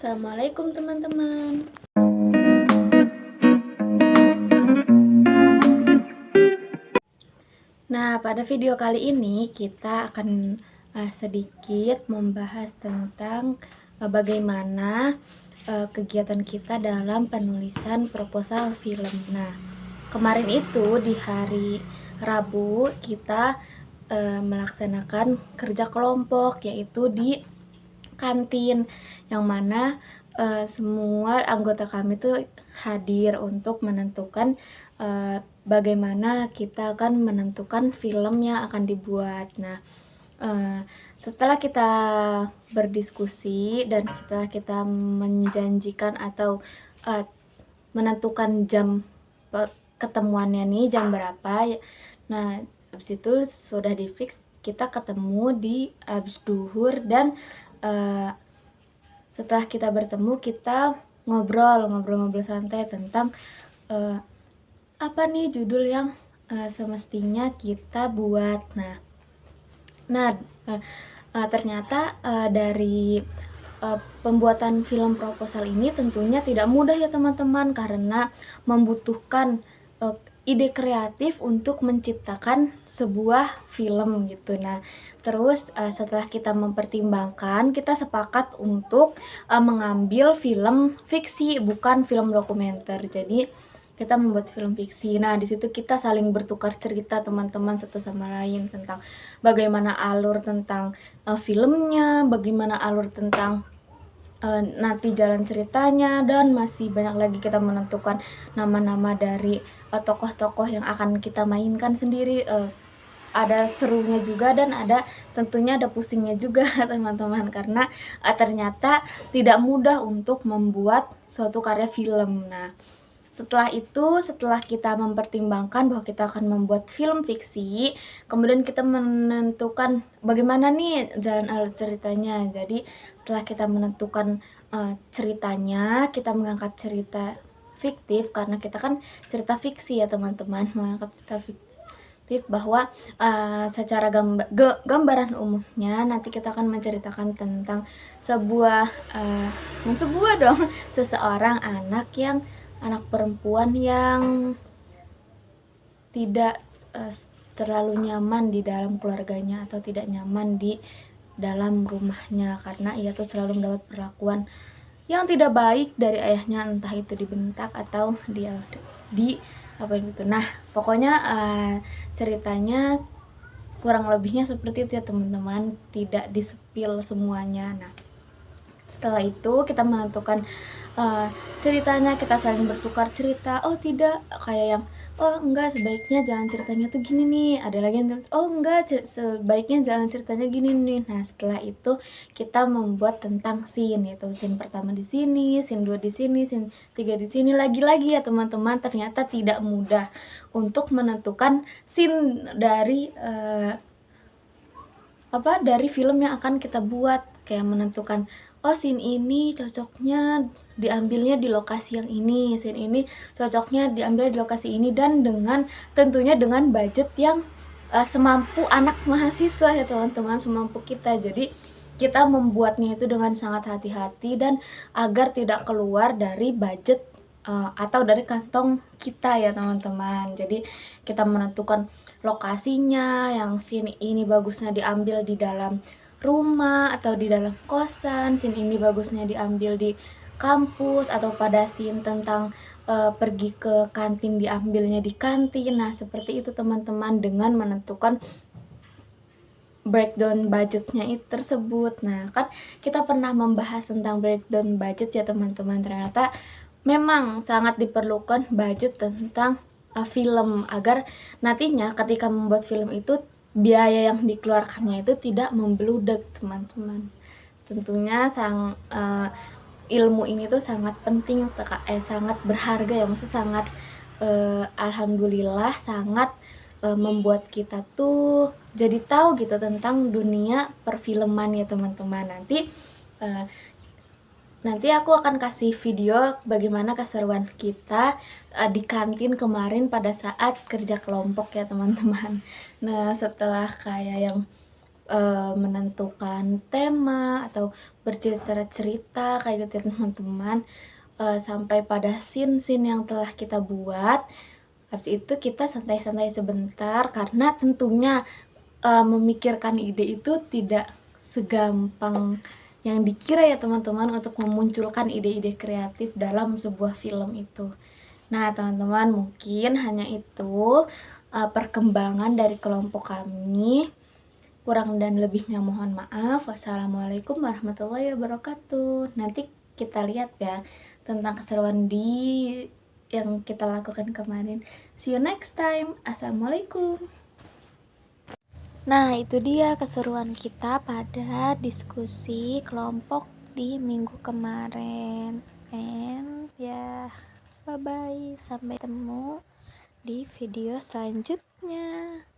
Assalamualaikum teman-teman. Nah, pada video kali ini kita akan sedikit membahas tentang bagaimana kegiatan kita dalam penulisan proposal film. Nah, kemarin itu di hari Rabu kita melaksanakan kerja kelompok, yaitu di kantin, yang mana semua anggota kami tuh hadir untuk menentukan bagaimana kita akan menentukan film yang akan dibuat. Nah, setelah kita berdiskusi dan setelah kita menjanjikan atau menentukan jam ketemuannya nih jam berapa, nah habis itu sudah difix kita ketemu di habis duhur, dan setelah kita bertemu kita ngobrol santai tentang apa nih judul yang semestinya kita buat. Ternyata dari pembuatan film proposal ini tentunya tidak mudah ya teman-teman, karena membutuhkan ide kreatif untuk menciptakan sebuah film gitu. Nah, terus setelah kita mempertimbangkan, kita sepakat untuk mengambil film fiksi, bukan film dokumenter. Jadi kita membuat film fiksi. Nah, di situ kita saling bertukar cerita teman-teman satu sama lain tentang bagaimana alur tentang filmnya, bagaimana alur tentang nanti jalan ceritanya, dan masih banyak lagi kita menentukan nama-nama dari tokoh-tokoh yang akan kita mainkan sendiri. Ada serunya juga dan tentunya ada pusingnya juga teman-teman, karena ternyata tidak mudah untuk membuat suatu karya film. Nah, setelah kita mempertimbangkan bahwa kita akan membuat film fiksi, kemudian kita menentukan bagaimana nih jalan alur ceritanya. Jadi setelah kita menentukan ceritanya, kita mengangkat cerita fiktif, karena kita kan cerita fiksi ya teman-teman, mengangkat cerita fiktif bahwa secara gambaran umumnya nanti kita akan menceritakan tentang seseorang anak perempuan yang tidak terlalu nyaman di dalam keluarganya atau tidak nyaman di dalam rumahnya, karena ia tuh selalu mendapat perlakuan yang tidak baik dari ayahnya, entah itu dibentak atau di apa itu. Nah, pokoknya ceritanya kurang lebihnya seperti itu ya teman-teman, tidak di-spill semuanya. Nah, setelah itu kita menentukan ceritanya, kita saling bertukar cerita. Oh tidak, kayak yang oh enggak, sebaiknya jalan ceritanya tuh gini nih. Ada lagi yang oh enggak, sebaiknya jalan ceritanya gini nih. Nah, setelah itu kita membuat tentang scene, yaitu scene pertama di sini, scene 2 di sini, scene 3 di sini. Lagi-lagi ya teman-teman, ternyata tidak mudah untuk menentukan scene dari dari film yang akan kita buat. Kayak menentukan oh scene ini cocoknya diambilnya di lokasi yang ini, scene ini cocoknya diambil di lokasi ini, dan tentunya dengan budget yang semampu anak mahasiswa ya teman-teman, semampu kita. Jadi kita membuatnya itu dengan sangat hati-hati dan agar tidak keluar dari budget atau dari kantong kita ya teman-teman. Jadi kita menentukan lokasinya, yang scene ini bagusnya diambil di dalam rumah atau di dalam kosan, scene ini bagusnya diambil di kampus, atau pada scene tentang pergi ke kantin diambilnya di kantin. Nah, seperti itu teman-teman, dengan menentukan breakdown budgetnya itu tersebut. Nah, kan kita pernah membahas tentang breakdown budget ya teman-teman. Ternyata memang sangat diperlukan budget tentang film, agar nantinya ketika membuat film itu biaya yang dikeluarkannya itu tidak membludak teman-teman. Tentunya ilmu ini tuh sangat penting, sangat berharga ya, maksudnya sangat alhamdulillah sangat membuat kita tuh jadi tahu gitu tentang dunia perfilman ya teman-teman. Nanti aku akan kasih video bagaimana keseruan kita di kantin kemarin pada saat kerja kelompok ya teman-teman. Nah, setelah kayak yang menentukan tema atau bercerita-cerita kayak gitu ya teman-teman, sampai pada scene-scene yang telah kita buat. Habis itu kita santai-santai sebentar karena tentunya memikirkan ide itu tidak segampang yang dikira ya teman-teman untuk memunculkan ide-ide kreatif dalam sebuah film itu. Nah teman-teman, mungkin hanya itu perkembangan dari kelompok kami. Kurang dan lebihnya mohon maaf. Wassalamualaikum warahmatullahi wabarakatuh. Nanti kita lihat ya tentang keseruan yang kita lakukan kemarin. See you next time. Assalamualaikum. Nah, itu dia keseruan kita pada diskusi kelompok di minggu kemarin. And ya, bye-bye. Sampai ketemu di video selanjutnya.